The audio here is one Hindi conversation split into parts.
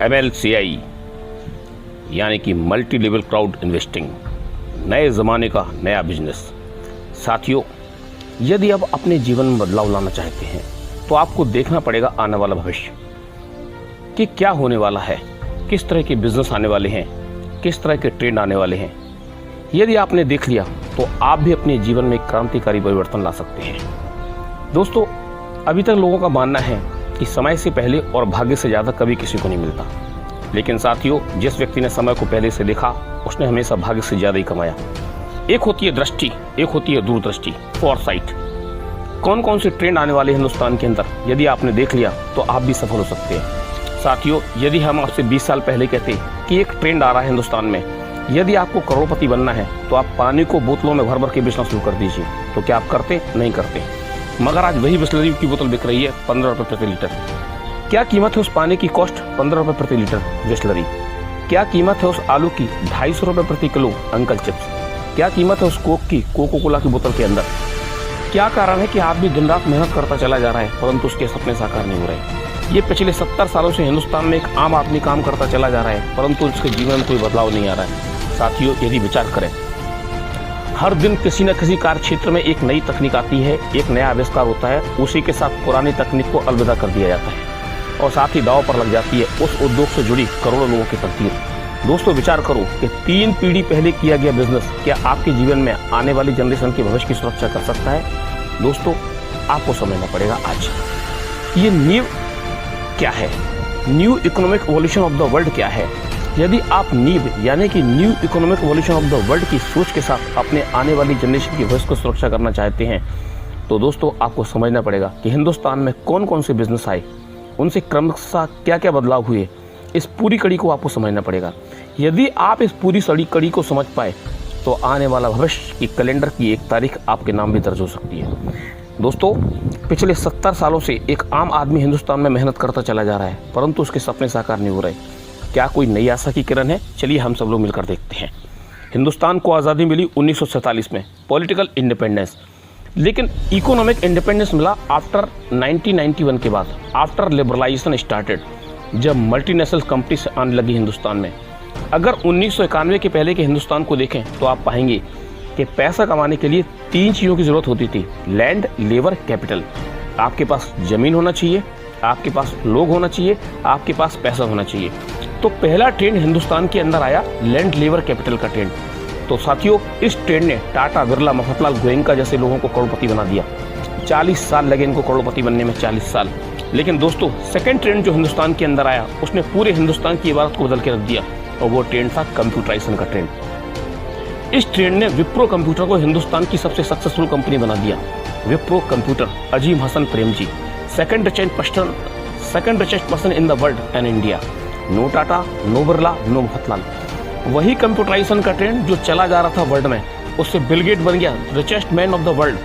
MLCI यानी कि मल्टी लेवल क्राउड इन्वेस्टिंग, नए ज़माने का नया बिजनेस। साथियों, यदि आप अपने जीवन में बदलाव लाना चाहते हैं तो आपको देखना पड़ेगा आने वाला भविष्य कि क्या होने वाला है, किस तरह के बिजनेस आने वाले हैं, किस तरह के ट्रेंड आने वाले हैं। यदि आपने देख लिया तो आप भी अपने जीवन में क्रांतिकारी परिवर्तन ला सकते हैं। दोस्तों, अभी तक लोगों का मानना है कि समय से पहले और भाग्य से ज़्यादा कभी किसी को नहीं मिलता, लेकिन साथियों, जिस व्यक्ति ने समय को पहले से देखा उसने हमेशा भाग्य से ज़्यादा ही कमाया। एक होती है दृष्टि, एक होती है दूरदृष्टि, फॉरसाइट। कौन कौन से ट्रेंड आने वाले हिंदुस्तान के अंदर यदि आपने देख लिया तो आप भी सफल हो सकते हैं। साथियों, यदि हम आपसे 20 साल पहले कहते कि एक ट्रेंड आ रहा है हिंदुस्तान में, यदि आपको करोड़पति बनना है तो आप पानी को बोतलों में भर भर के बेचना शुरू कर दीजिए, तो क्या आप करते? नहीं करते। मगर आज वही बिस्लरी की बोतल बिक रही है 15 रुपये प्रति लीटर। क्या कीमत है उस पानी की? कॉस्ट 15 रुपये प्रति लीटर बिस्लरी। क्या कीमत है उस आलू की? 250 रुपये प्रति किलो अंकल चिप्स। क्या कीमत है उस कोक की, कोको कोला की बोतल के अंदर? क्या कारण है कि आप भी दिन रात मेहनत करता चला जा रहा है परंतु उसके सपने साकार नहीं हो रहे? ये पिछले 70 सालों से हिंदुस्तान में एक आम आदमी काम करता चला जा रहा है परंतु उसके जीवन में कोई बदलाव नहीं आ रहा है। साथियों, यदि विचार करें, हर दिन किसी न किसी कार्य क्षेत्र में एक नई तकनीक आती है, एक नया आविष्कार होता है, उसी के साथ पुरानी तकनीक को अलविदा कर दिया जाता है और साथ ही दांव पर लग जाती है उस उद्योग से जुड़ी करोड़ों लोगों की तकदीर। दोस्तों, विचार करो कि 3 पीढ़ी पहले किया गया बिजनेस क्या आपके जीवन में आने वाली जनरेशन के भविष्य की सुरक्षा कर सकता है? दोस्तों, आपको समझना पड़ेगा आज ये न्यू क्या है, new economic evolution of the world क्या है। यदि आप नीव यानी कि new economic evolution of the world की सोच के साथ अपने आने वाली जनरेशन की भविष्य को सुरक्षा करना चाहते हैं तो दोस्तों, आपको समझना पड़ेगा कि हिंदुस्तान में कौन कौन से बिजनेस आए, उनसे क्रमशः क्या क्या बदलाव हुए। इस पूरी कड़ी को आपको समझना पड़ेगा। यदि आप इस पूरी कड़ी को समझ पाए तो आने वाला भविष्य की कैलेंडर की एक तारीख आपके नाम भी दर्ज हो सकती है। दोस्तों, पिछले 70 सालों से एक आम आदमी हिंदुस्तान में मेहनत करता चला जा रहा है परंतु उसके सपने साकार नहीं हो रहे। क्या कोई नई आशा की किरण है? चलिए हम सब लोग मिलकर देखते हैं। हिंदुस्तान को आज़ादी मिली 1947 में, पॉलिटिकल इंडिपेंडेंस, लेकिन इकोनॉमिक इंडिपेंडेंस मिला आफ्टर 1991 के बाद, आफ्टर लिबरलाइजेशन स्टार्टेड, जब मल्टीनेशनल कंपनी से आने लगी हिंदुस्तान में। अगर 1991 के पहले के हिंदुस्तान को देखें तो आप पाएंगे कि पैसा कमाने के लिए 3 चीज़ों की ज़रूरत होती थी: लैंड, लेबर, कैपिटल। आपके पास ज़मीन होना चाहिए, आपके पास लोग होना चाहिए, आपके पास पैसा होना चाहिए। तो पहला ट्रेंड हिंदुस्तान के अंदर आया लैंड, लेबर, कैपिटल का ट्रेंड। तो साथियों, इस ट्रेंड ने टाटा, बिरला, मफतलाल गोयनका जैसे लोगों को करोड़पति बना दिया। 40 साल लगे इनको करोड़पति बनने में, 40 साल। लेकिन दोस्तों, सेकंड ट्रेंड जो हिंदुस्तान के अंदर आया उसने पूरे हिंदुस्तान की इबारत को बदल के रख दिया और वो ट्रेंड था कंप्यूटराइजेशन का ट्रेंड। इस ट्रेंड ने विप्रो कंप्यूटर को हिंदुस्तान की सबसे सक्सेसफुल कंपनी बना दिया। Wipro computer, Azim Hasan Premji, second richest person in the world and India. No Tata, no Birla, no Mafatlal. वही कंप्यूटराइजेशन का ट्रेंड जो चला जा रहा था वर्ल्ड में, उससे बिल गेट बन गया richest man of the world,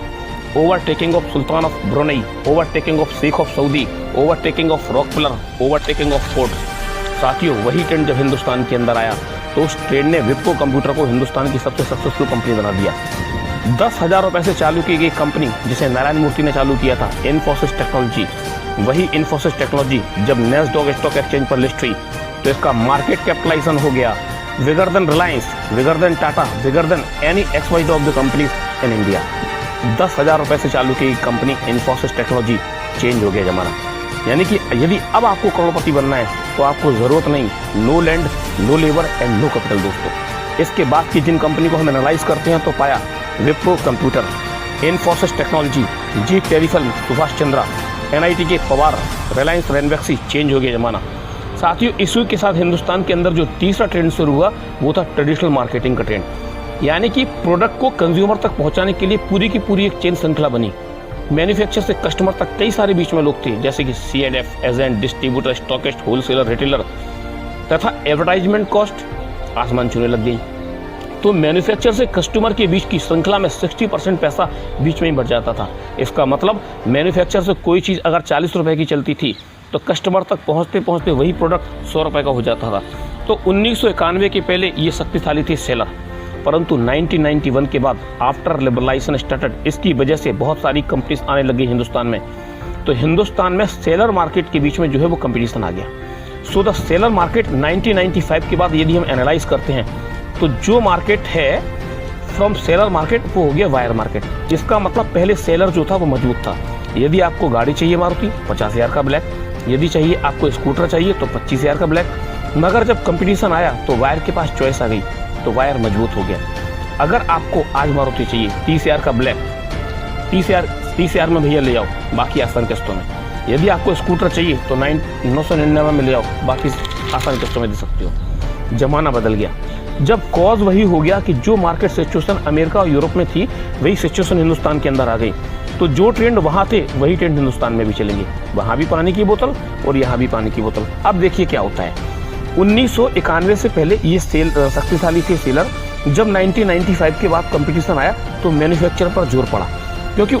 overtaking of sultan of Brunei, overtaking of sheikh of Saudi, overtaking of Rockefeller, overtaking of Ford. साथियों, वही ट्रेंड जब हिंदुस्तान के अंदर आया तो उस ट्रेंड ने विप्रो कंप्यूटर को हिंदुस्तान की सबसे सक्सेसफुल कंपनी बना दिया। 10,000 रुपए से चालू की गई कंपनी जिसे नारायण मूर्ति ने चालू किया था, इन्फोसिस टेक्नोलॉजी। वही इन्फोसिस टेक्नोलॉजी जब नैस्डैक स्टॉक एक्सचेंज पर लिस्ट हुई तो इसका मार्केट कैपिटलाइजेशन हो गया bigger than Reliance, bigger than Tata, bigger than any XYZ of the companies in India. 10,000 रुपए से चालू की कंपनी इन्फोसिस टेक्नोलॉजी, चेंज हो गया जमाना। यानी कि यदि अब आपको करोड़पति बनना है तो आपको जरूरत नहीं no land, no labour and no capital. दोस्तों, इसके बाद की जिन कंपनी को हम एनालाइज करते हैं तो पाया विप्रो कंप्यूटर, इन्फोसिस टेक्नोलॉजी, जी टेलीफिल्म, सुभाष चंद्रा, NIT के पवार, रिलायंस रेनवैक्सी, चेंज हो गया जमाना। साथियों, इसी के साथ हिंदुस्तान के अंदर जो तीसरा ट्रेंड शुरू हुआ वो था ट्रेडिशनल मार्केटिंग का ट्रेंड। यानी कि प्रोडक्ट को कंज्यूमर तक पहुंचाने के लिए पूरी की पूरी एक चेन श्रृंखला बनी। मैन्युफैक्चर से कस्टमर तक कई सारे बीच में लोग थे, जैसे कि C&F, agent, distributor, stockist, wholesaler, retailer, तथा एडवर्टाइजमेंट कॉस्ट आसमान छूने लग गई। तो मैन्युफैक्चर से कस्टमर के बीच की श्रृंखला में 60% पैसा बीच में ही बढ़ जाता था। इसका मतलब मैन्युफैक्चर से कोई चीज़ अगर 40 रुपए की चलती थी तो कस्टमर तक पहुंचते पहुंचते वही प्रोडक्ट 100 रुपए का हो जाता था। तो 1991 के पहले ये शक्तिशाली थी सेलर, परंतु 1991 के बाद आफ्टर लिबरलाइजेशन स्टार्टेड, इसकी वजह से बहुत सारी कंपनीज आने लगी हिंदुस्तान में। तो हिंदुस्तान में सेलर मार्केट के बीच में जो है वो कंपटीशन आ गया। सो द सेलर मार्केट 1995 के बाद यदि हम एनालाइज करते हैं तो जो मार्केट है फ्रॉम सेलर मार्केट वो हो गया वायर मार्केट। इसका मतलब पहले सेलर जो था वो मौजूद था। यदि आपको गाड़ी चाहिए मारुति 50,000 का ब्लैक, यदि चाहिए आपको स्कूटर चाहिए तो 25,000 का ब्लैक। मगर जब कंपटीशन आया तो वायर के पास चॉइस आ गई तो वायर मजबूत हो गया। अगर आपको आज मारुति चाहिए 30,000 का ब्लैक, 30,000 में भैया ले जाओ, बाकी आसान किस्तों में। यदि आपको स्कूटर चाहिए तो 999 में ले जाओ, बाकी आसान किस्तों में दे सकते हो। जमाना बदल गया। जब कॉज वही हो गया कि जो मार्केट सिचुएशन अमेरिका और यूरोप में थी वही सिचुएशन हिंदुस्तान के अंदर आ गई, तो जो ट्रेंड वहाँ थे वही ट्रेंड हिंदुस्तान में भी चलेंगे। वहाँ भी पानी की बोतल और यहाँ भी पानी की बोतल। अब देखिए क्या होता है। 1991 से पहले ये शक्तिशाली थे सेलर। जब 1995 के बाद कंपटीशन आया तो मैन्युफैक्चरर पर जोर पड़ा, क्योंकि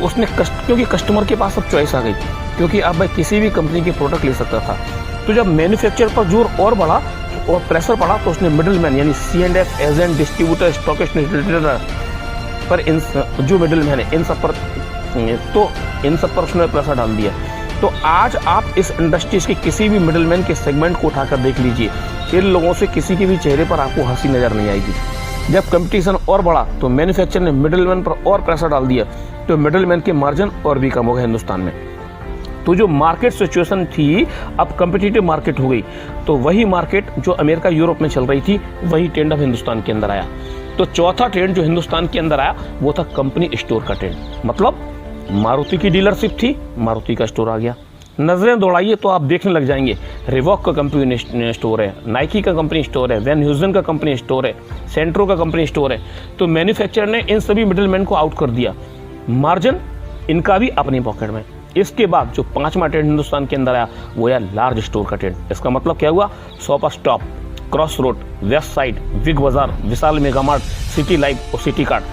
कस्टमर के पास अब चॉइस आ गई, क्योंकि अब भाई किसी भी कंपनी के प्रोडक्ट ले सकता था। तो जब मैन्युफैक्चरर पर जोर और बढ़ा और प्रेशर पड़ा तो उसने मिडिलमैन यानी C&F agent, distributor, stockist, retailer पर जो मिडिलमैन है इन सब पर उसने प्रेशर डाल दिया। तो आज आप इस इंडस्ट्रीज के किसी भी मिडिलमैन के सेगमेंट को उठाकर देख लीजिए, इन लोगों से किसी के भी चेहरे पर आपको हंसी नजर नहीं आएगी। जब कंपटीशन और बढ़ा तो मैन्युफैक्चरर ने मिडिलमैन पर और प्रेशर डाल दिया, तो मिडिलमैन के मार्जिन और भी कम हो गए हिंदुस्तान में। तो जो मार्केट सिचुएशन थी अब कम्पिटिटिव मार्केट हो गई। तो वही मार्केट जो अमेरिका यूरोप में चल रही थी वही ट्रेंड अब हिंदुस्तान के अंदर आया। तो चौथा ट्रेंड जो हिंदुस्तान के अंदर आया वो था कंपनी स्टोर का ट्रेंड। मतलब मारुति की डीलरशिप थी, मारुति का स्टोर आ गया। नजरें दौड़ाइए तो आप देखने लग जाएंगे, रिवॉक का कंपनी स्टोर है, नाइकी का कंपनी स्टोर है, वैन ह्यूजन का कंपनी स्टोर है, सेंट्रो का कंपनी स्टोर है। तो मैन्युफैक्चरर ने इन सभी मिडिलमैन को आउट कर दिया, मार्जिन इनका भी अपनी पॉकेट में। इसके बाद जो पांचवा ट्रेंड हिंदुस्तान के अंदर आया वो आया लार्ज स्टोर का ट्रेंड। इसका मतलब क्या हुआ, shopper stop, cross road, west side, big बाजार, विशाल मेगा मार्ट, सिटी लाइफ और सिटी कार्ट,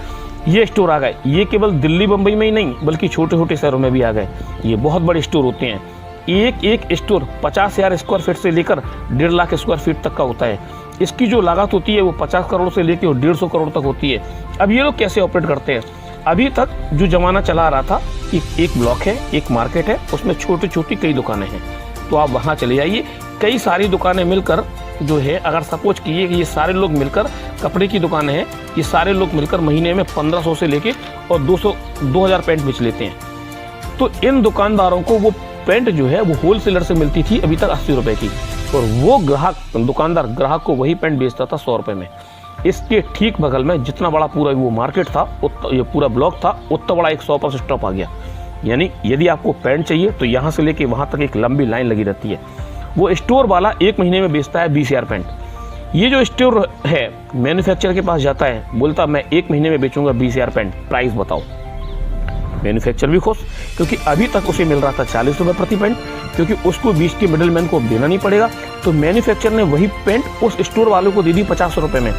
ये स्टोर आ गए। ये केवल दिल्ली बम्बई में ही नहीं बल्कि छोटे छोटे शहरों में भी आ गए। ये बहुत बड़े स्टोर होते हैं। एक स्टोर 50,000 स्क्वायर फीट से लेकर 1.5 लाख स्क्वायर फीट तक का होता है। इसकी जो लागत होती है वो 50 करोड़ से लेकर 150 करोड़ तक होती है। अब ये लोग कैसे ऑपरेट करते हैं, अभी तक जो जमाना चला रहा था कि एक ब्लॉक है, एक मार्केट है, उसमें छोटी छोटी कई दुकानें हैं, तो आप वहाँ चले जाइए। कई सारी दुकानें मिलकर जो है, अगर सपोज कीजिए कि ये सारे लोग मिलकर कपड़े की दुकानें हैं, ये सारे लोग मिलकर महीने में 1500 से लेके और 2000 पैंट बेच लेते हैं। तो इन दुकानदारों को वो पैंट जो है वो होलसेलर से मिलती थी अभी तक 80 रुपए की, और वो दुकानदार ग्राहक को वही पैंट बेचता था 100 रुपए में। इसके ठीक बगल में जितना बड़ा पूरा वो मार्केट था, ये पूरा ब्लॉक था, उतना बड़ा एक शॉप स्टॉप आ गया। यानी यदि आपको पैंट चाहिए तो यहाँ से लेके वहाँ तक एक लंबी लाइन लगी रहती है। वो स्टोर वाला एक महीने में बेचता है 20,000 पैंट। ये जो स्टोर है मैन्युफैक्चरर के पास जाता है, बोलता मैं एक महीने में बेचूंगा 20,000 पैंट, प्राइस बताओ। मैन्युफैक्चरर भी खुश, क्योंकि अभी तक उसे मिल रहा था 40 रुपये प्रति पैंट, क्योंकि उसको बीच के मिडिलमैन को देना नहीं पड़ेगा। तो मैन्युफैक्चरर ने वही पैंट उस स्टोर वाले को दे दी 50 रुपये में।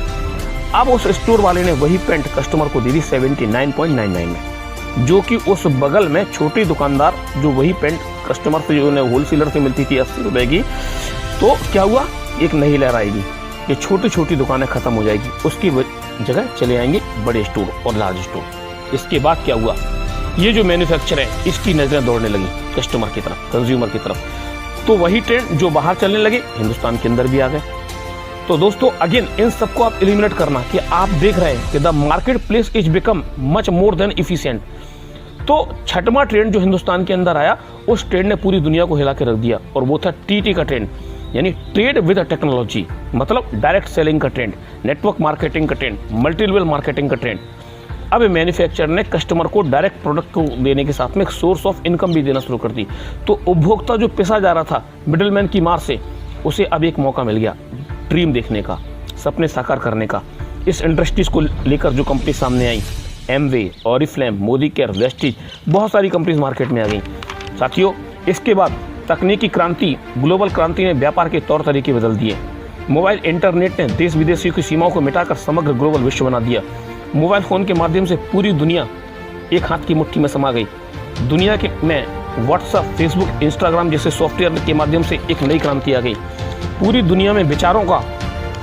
अब उस स्टोर वाले ने वही पैंट कस्टमर को दे दी 79.99 में, जो कि उस बगल में छोटी दुकानदार जो वही पैंट कस्टमर से जो होलसेलर से मिलती थी 80 रुपए की, तो क्या हुआ, एक नई लहर आएगी, ये छोटी छोटी दुकानें खत्म हो जाएगी, उसकी जगह चले आएंगे बड़े स्टोर और लार्ज स्टोर। इसके बाद क्या हुआ, ये जो मैन्युफैक्चरर है इसकी नजरें दौड़ने लगी कस्टमर की तरफ, कंज्यूमर की तरफ। तो वही ट्रेंड जो बाहर चलने लगे हिंदुस्तान के अंदर भी आ गए। तो दोस्तों अगेन इन सबको आप एलिमिनेट करना कि आप देख रहे हैं कि the market place is become much more than efficient. तो छठवां ट्रेंड जो हिंदुस्तान के अंदर आया उस ट्रेंड ने पूरी दुनिया को हिला के रख दिया, और वो था TT का ट्रेंड, यानी ट्रेड विद टेक्नोलॉजी। मतलब डायरेक्ट सेलिंग का ट्रेंड, नेटवर्क मार्केटिंग का ट्रेंड, मल्टी लेवल मार्केटिंग का ट्रेंड। अब मैन्युफैक्चरर ने कस्टमर को डायरेक्ट प्रोडक्ट को देने के साथ में एक सोर्स ऑफ इनकम भी देना शुरू कर दी। तो उपभोक्ता जो पिसा जा रहा था मिडिलमैन की मार से, उसे अब एक मौका मिल गया ड्रीम देखने का, सपने साकार करने का। इस इंडस्ट्रीज को लेकर जो कंपनी सामने आई, Amway, Oriflame, Modicare, Vestige, बहुत सारी कंपनीज मार्केट में आ गई। साथियों इसके बाद तकनीकी क्रांति, ग्लोबल क्रांति ने व्यापार के तौर तरीके बदल दिए। मोबाइल इंटरनेट ने देश विदेशियों की सीमाओं को मिटाकर समग्र ग्लोबल विश्व बना दिया। मोबाइल फ़ोन के माध्यम से पूरी दुनिया एक हाथ की मुट्ठी में समा गई। दुनिया के में व्हाट्सएप, फेसबुक, इंस्टाग्राम जैसे सॉफ्टवेयर के माध्यम से एक नई क्रांति आ गई। पूरी दुनिया में विचारों का,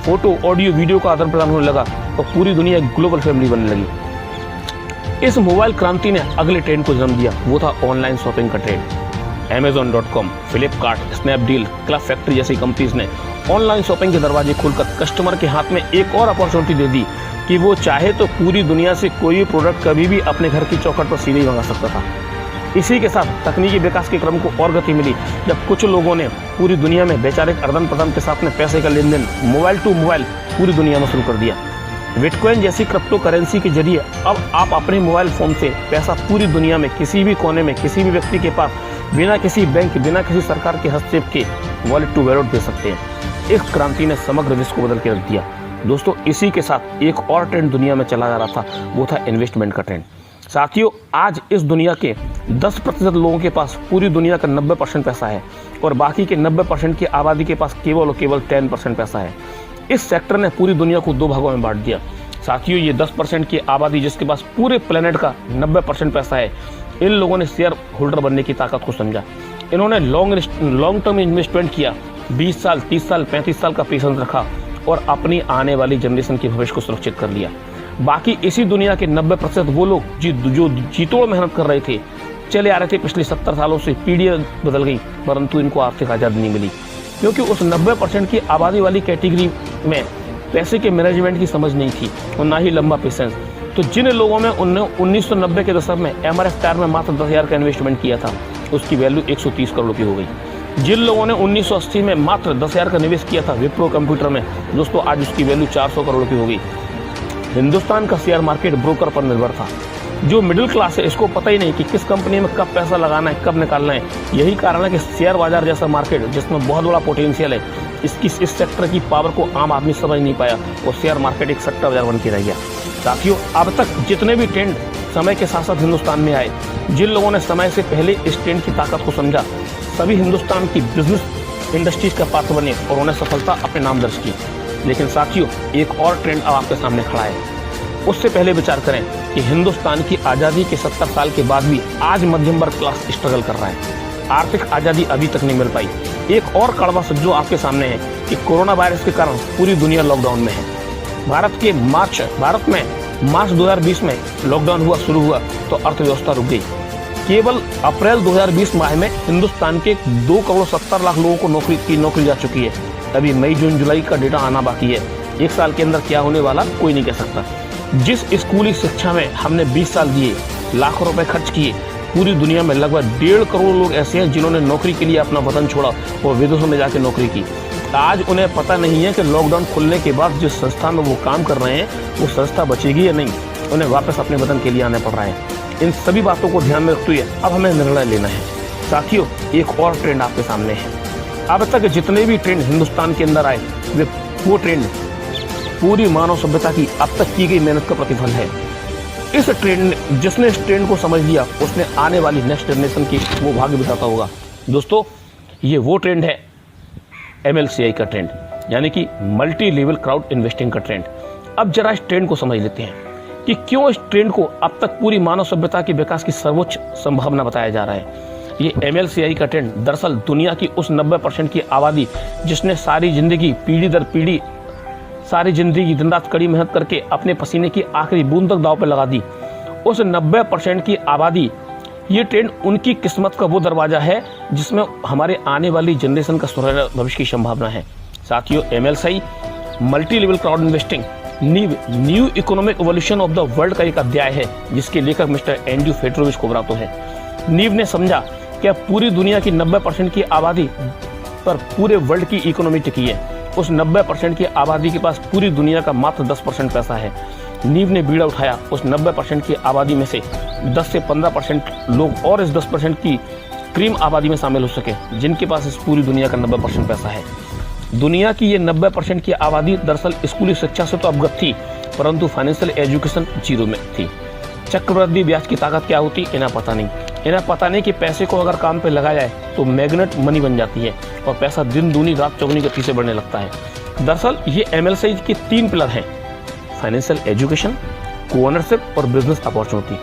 फोटो, ऑडियो, वीडियो का आदान प्रदान होने लगा और पूरी दुनिया एक ग्लोबल फैमिली बनने लगी। इस मोबाइल क्रांति ने अगले ट्रेंड को जन्म दिया, वो था ऑनलाइन शॉपिंग का trend. Amazon.com, Flipkart, Snapdeal, club factory जैसी कंपनीज ने ऑनलाइन शॉपिंग के दरवाजे खोलकर कस्टमर के हाथ में एक और अपॉर्चुनिटी दे दी कि वो चाहे तो पूरी दुनिया से कोई भी प्रोडक्ट कभी भी अपने घर की चौखट पर सीधे ही मंगा सकता था। इसी के साथ तकनीकी विकास के क्रम को और गति मिली जब कुछ लोगों ने पूरी दुनिया में वैचारिक आदान प्रदान के साथ में पैसे का लेन देन मोबाइल टू मोबाइल पूरी दुनिया में शुरू कर दिया। बिटकॉइन जैसी क्रिप्टो करेंसी के जरिए अब आप अपने मोबाइल फोन से पैसा पूरी दुनिया में किसी भी कोने में किसी भी व्यक्ति के पास बिना किसी बैंक बिना किसी सरकार के हस्तक्षेप के वॉलेट टू वॉलेट दे सकते हैं। इस क्रांति ने समग्र विश्व को बदल के रख दिया। दोस्तों, इसी के साथ एक और ट्रेंड दुनिया में चला जा रहा था, वो था इन्वेस्टमेंट का ट्रेंड। साथियों, आज इस दुनिया के 10% लोगों के पास पूरी दुनिया का 90% पैसा है और बाकी के 90% की आबादी के पास केवल और केवल 10% पैसा है। इस सेक्टर ने पूरी दुनिया को दो भागों में बांट दिया। साथियों, ये 10% की आबादी जिसके पास पूरे प्लेनेट का 90% पैसा है, इन लोगों ने शेयर होल्डर बनने की ताकत को समझा। इन्होंने लॉन्ग टर्म इन्वेस्टमेंट किया, 20 साल, 30 साल, 35 साल का पेशेंस रखा और अपनी आने वाली जनरेशन के भविष्य को सुरक्षित कर लिया। बाकी इसी दुनिया के 90% वो लोग जो जीतोड़ मेहनत कर रहे थे, चले आ रहे थे पिछले 70 सालों से, पीढ़ियां बदल गई परंतु इनको आर्थिक आज़ादी नहीं मिली, क्योंकि उस 90% की आबादी वाली कैटेगरी में पैसे के मैनेजमेंट की समझ नहीं थी और ना ही लंबा पेशेंस। तो जिन लोगों में 1990 के दशक में एमआरएफ टायर में मात्र 10,000 का इन्वेस्टमेंट किया था, उसकी वैल्यू 130 करोड़ की हो गई। जिन लोगों ने 1980 में मात्र 10,000 का निवेश किया था विप्रो कंप्यूटर में, दोस्तों आज उसकी वैल्यू 400 करोड़ की हो गई। हिंदुस्तान का शेयर मार्केट ब्रोकर पर निर्भर था। जो मिडिल क्लास है, इसको पता ही नहीं कि किस कंपनी में कब पैसा लगाना है, कब निकालना है। यही कारण है कि शेयर बाजार जैसा मार्केट जिसमें बहुत बड़ा पोटेंशियल है, इस सेक्टर की पावर को आम आदमी समझ नहीं पाया और शेयर मार्केट एक सट्टा बाजार बन के रह गया। साथियों, अब तक जितने भी ट्रेंड समय के साथ साथ हिंदुस्तान में आए, जिन लोगों ने समय से पहले इस ट्रेंड की ताकत को समझा, सभी हिंदुस्तान की बिजनेस इंडस्ट्रीज का पात्र बने और उन्हें सफलता अपने नाम दर्ज की। लेकिन साथियों, एक और ट्रेंड अब आपके सामने खड़ा है। उससे पहले विचार करें कि हिंदुस्तान की आज़ादी के 70 साल के बाद भी आज मध्यम वर्ग क्लास स्ट्रगल कर रहा है। आर्थिक आज़ादी अभी तक नहीं मिल पाई। एक और कड़वा सच जो आपके सामने है कि कोरोना वायरस के कारण पूरी दुनिया लॉकडाउन में है। भारत में मार्च 2020 में लॉकडाउन शुरू हुआ तो अर्थव्यवस्था रुक गई। केवल अप्रैल 2020 माह में हिंदुस्तान के 2,70,00,000 लोगों को नौकरी जा चुकी है। अभी मई, जून, जुलाई का डेटा आना बाकी है। एक साल के अंदर क्या होने वाला कोई नहीं कह सकता। जिस स्कूली शिक्षा में हमने 20 साल दिए, लाखों रुपए खर्च किए, पूरी दुनिया में लगभग 1.5 करोड़ लोग ऐसे हैं जिन्होंने नौकरी के लिए अपना वतन छोड़ा और विदेशों में जाकर नौकरी की। आज उन्हें पता नहीं है कि लॉकडाउन खुलने के बाद जिस संस्था में वो काम कर रहे हैं वो संस्था बचेगी या नहीं। उन्हें वापस अपने वतन के लिए आना पड़ रहा है। इन सभी बातों को ध्यान में रखते हुए अब हमें निर्णय लेना है। साथियों, एक और ट्रेंड आपके सामने है। अब तक जितने भी ट्रेंड हिंदुस्तान के अंदर आए, वो ट्रेंड पूरी मानव सभ्यता की अब तक की गई मेहनत का प्रतिफल है। जिसने इस ट्रेंड को समझ लिया, उसने आने वाली नेक्स्ट जनरेशन की वो भाग्य बिताता होगा। दोस्तों, ये वो ट्रेंड है MLCI का ट्रेंड, यानी कि मल्टी लेवल क्राउड इन्वेस्टिंग का ट्रेंड। अब जरा इस ट्रेंड को समझ लेते हैं कि क्यों इस ट्रेंड को अब तक पूरी मानव सभ्यता के विकास की सर्वोच्च संभावना बताया जा रहा है। ये MLCI का ट्रेंड दरअसल दुनिया की उस 90% की आबादी जिसने सारी जिंदगी पीढ़ी दर पीढ़ी सारी जिंदगी दिन रात कड़ी मेहनत करके अपने पसीने की आखिरी बूंद तक दांव पे लगा दी, उस 90% की आबादी, ये ट्रेंड उनकी किस्मत का वो दरवाजा है जिसमें हमारे आने वाली जनरेशन का सुनहरा भविष्य की संभावना है। साथियों, MLCI multi level crowd investing new economic evolution of the world का एक अध्याय है जिसके लेखक मिस्टर एंड्रयू फेटरोविच कोबरातो है। नीव ने समझा कि पूरी दुनिया की 90% की आबादी पर पूरे वर्ल्ड की इकोनॉमी टिकी है। उस 90% की आबादी के पास पूरी दुनिया का मात्र 10% पैसा है। नीव ने बीड़ा उठाया उस 90% की आबादी में से 10 से 15% लोग और इस 10% की क्रीम आबादी में शामिल हो सके जिनके पास इस पूरी दुनिया का 90% पैसा है। दुनिया की ये 90% की आबादी दरअसल स्कूली शिक्षा से तो अवगत थी, परंतु फाइनेंशियल एजुकेशन जीरो में थी। चक्रवृद्धि ब्याज की ताकत क्या होती, इन्हें पता नहीं। इन्हें पता नहीं कि पैसे को अगर काम पे लगाया जाए तो मैग्नेट मनी बन जाती है और पैसा दिन दूनी रात चौगुनी गति से बढ़ने लगता है। दरअसल ये MLCI के 3 पिलर हैं: फाइनेंशियल एजुकेशन, को-ओनरशिप और बिजनेस अपॉर्चुनिटी।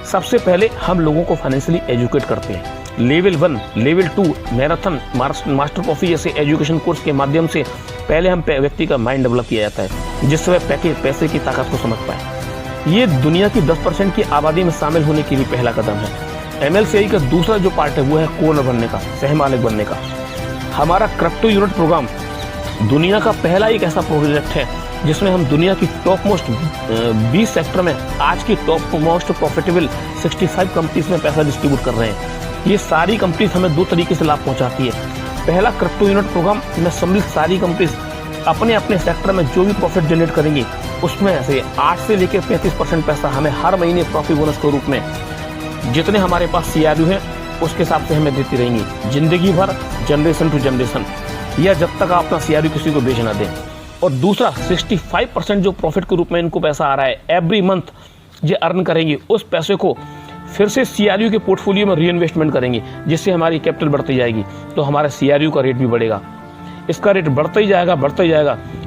सबसे पहले हम लोगों को फाइनेंशियली एजुकेट करते हैं। Level 1, level 2, marathon, master coffee जैसे एजुकेशन कोर्स के माध्यम से पहले हम व्यक्ति का माइंड डेवलप किया जाता है जिससे वह पैसे की ताकत को समझ पाए। ये दुनिया की 10% की आबादी में शामिल होने के लिए पहला कदम है। MLCI का दूसरा जो पार्ट है वो है कोनर बनने का, सह मालिक बनने का। हमारा क्रिप्टो यूनिट प्रोग्राम दुनिया का पहला एक ऐसा प्रोजेक्ट है जिसमें हम दुनिया की टॉप मोस्ट 20 सेक्टर में आज की टॉप मोस्ट प्रॉफिटेबल 65 कंपनीज में पैसा डिस्ट्रीब्यूट कर रहे हैं। ये सारी कंपनीज हमें 2 तरीके से लाभ पहुंचाती है। पहला, क्रिप्टो यूनिट प्रोग्राम में सम्मिलित सारी कंपनीज अपने अपने सेक्टर में जो भी प्रॉफिट जनरेट करेंगी उसमें से 8 से लेकर 35% पैसा हमें हर महीने प्रॉफिट बोनस के रूप में जितने हमारे पास CRU हैं उसके हिसाब से हमें देती रहेंगी जिंदगी भर, जनरेशन टू जनरेशन, या जब तक आप अपना CRU किसी को बेच ना दें। और दूसरा, 65% जो प्रॉफिट के रूप में इनको पैसा आ रहा है एवरी मंथ ये अर्न करेंगी, उस पैसे को फिर से CRU के पोर्टफोलियो में री इन्वेस्टमेंट करेंगे जिससे हमारी कैपिटल बढ़ती जाएगी, तो हमारे CRU का रेट भी बढ़ेगा। इसका रेट बढ़ता ही जाएगा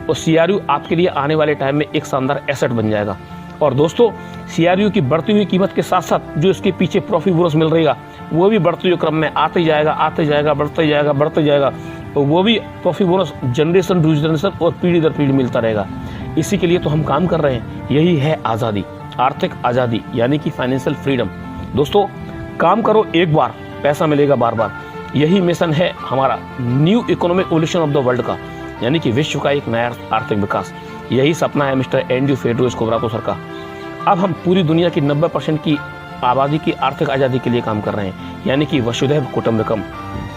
और CRU आपके लिए आने वाले टाइम में एक शानदार एसेट बन जाएगा। और दोस्तों, CRU की बढ़ती हुई कीमत के साथ साथ जो इसके पीछे प्रॉफिट बोनस मिल रहेगा वो भी बढ़ते हुए क्रम में आते जाएगा, बढ़ते जाएगा। तो वो भी profit bonus generation to generation और पीढ़ी दर पीढ़ी मिलता रहेगा। इसी के लिए तो हम काम कर रहे हैं। यही है आज़ादी, आर्थिक आज़ादी, यानी कि फाइनेंशियल फ्रीडम। दोस्तों, काम करो एक बार, पैसा मिलेगा बार बार। यही मिशन है हमारा new economic evolution of the world का, यानी कि विश्व का एक नया आर्थिक विकास। यही सपना है मिस्टर एंड्रयू फेड्रो एस्कोबार सर का। अब हम पूरी दुनिया की 90% की आबादी की आर्थिक आज़ादी के लिए काम कर रहे हैं, यानी कि वसुधैव कुटुंबकम।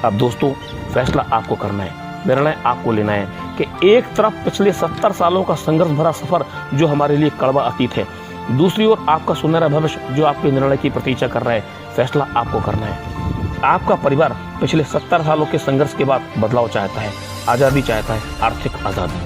अब दोस्तों, फैसला आपको करना है, निर्णय आपको लेना है कि एक तरफ पिछले 70 सालों का संघर्ष भरा सफर जो हमारे लिए कड़वा अतीत है, दूसरी ओर आपका सुनहरा भविष्य जो आपके निर्णय की प्रतीक्षा कर रहा है। फैसला आपको करना है। आपका परिवार पिछले 70 सालों के संघर्ष के बाद बदलाव चाहता है, आज़ादी चाहता है, आर्थिक आज़ादी।